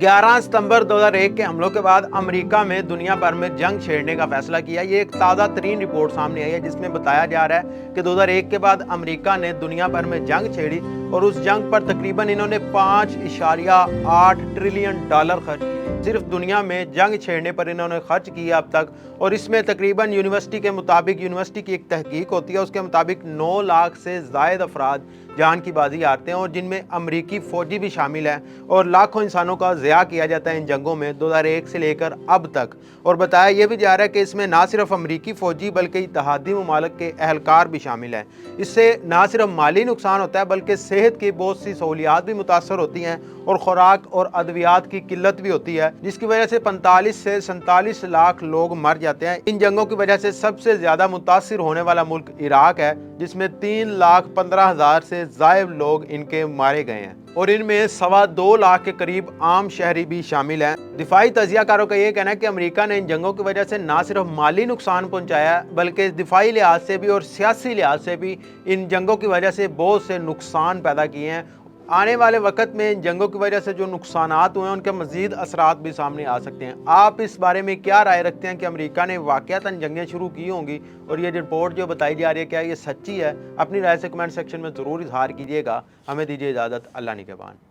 11 ستمبر 2001 کے حملوں کے بعد امریکہ میں دنیا بھر میں جنگ چھیڑنے کا فیصلہ کیا۔ یہ ایک تازہ ترین رپورٹ سامنے آئی ہے جس میں بتایا جا رہا ہے کہ 2001 کے بعد امریکہ نے دنیا بھر میں جنگ چھیڑی اور اس جنگ پر تقریباً انہوں نے $5.8 ٹریلین خرچ کیے۔ صرف دنیا میں جنگ چھیڑنے پر انہوں نے خرچ کیا اب تک، اور اس میں تقریباً یونیورسٹی کی ایک تحقیق ہوتی ہے، اس کے مطابق 9 لاکھ سے زائد افراد جان کی بازی ہارتے ہیں، اور جن میں امریکی فوجی بھی شامل ہیں، اور لاکھوں انسانوں کا ضیاع کیا جاتا ہے ان جنگوں میں 2001 سے لے کر اب تک۔ اور بتایا یہ بھی جا رہا ہے کہ اس میں نہ صرف امریکی فوجی بلکہ اتحادی ممالک کے اہلکار بھی شامل ہیں۔ اس سے نہ صرف مالی نقصان ہوتا ہے بلکہ صحت کی بہت سی سہولیات بھی متاثر ہوتی ہیں، اور خوراک اور ادویات کی قلت بھی ہوتی ہے، جس کی وجہ سے 45 سے 47 لاکھ لوگ مر جاتے ہیں۔ ان جنگوں کی وجہ سے سب سے زیادہ متاثر ہونے والا ملک عراق ہے، جس میں 3,15,000 سے زائد لوگ ان کے مارے گئے ہیں، اور ان میں 2.25 لاکھ کے قریب عام شہری بھی شامل ہیں۔ دفاعی تجزیہ کاروں کا یہ کہنا ہے کہ امریکہ نے ان جنگوں کی وجہ سے نہ صرف مالی نقصان پہنچایا ہے بلکہ دفاعی لحاظ سے بھی اور سیاسی لحاظ سے بھی ان جنگوں کی وجہ سے بہت سے نقصان پیدا کیے ہیں۔ آنے والے وقت میں ان جنگوں کی وجہ سے جو نقصانات ہوئے ہیں ان کے مزید اثرات بھی سامنے آ سکتے ہیں۔ آپ اس بارے میں کیا رائے رکھتے ہیں کہ امریکہ نے واقعتاً جنگیں شروع کی ہوں گی، اور یہ رپورٹ جو بتائی جا رہی ہے کیا یہ سچی ہے؟ اپنی رائے سے کمنٹ سیکشن میں ضرور اظہار کیجیے گا۔ ہمیں دیجیے اجازت، اللہ نگہبان۔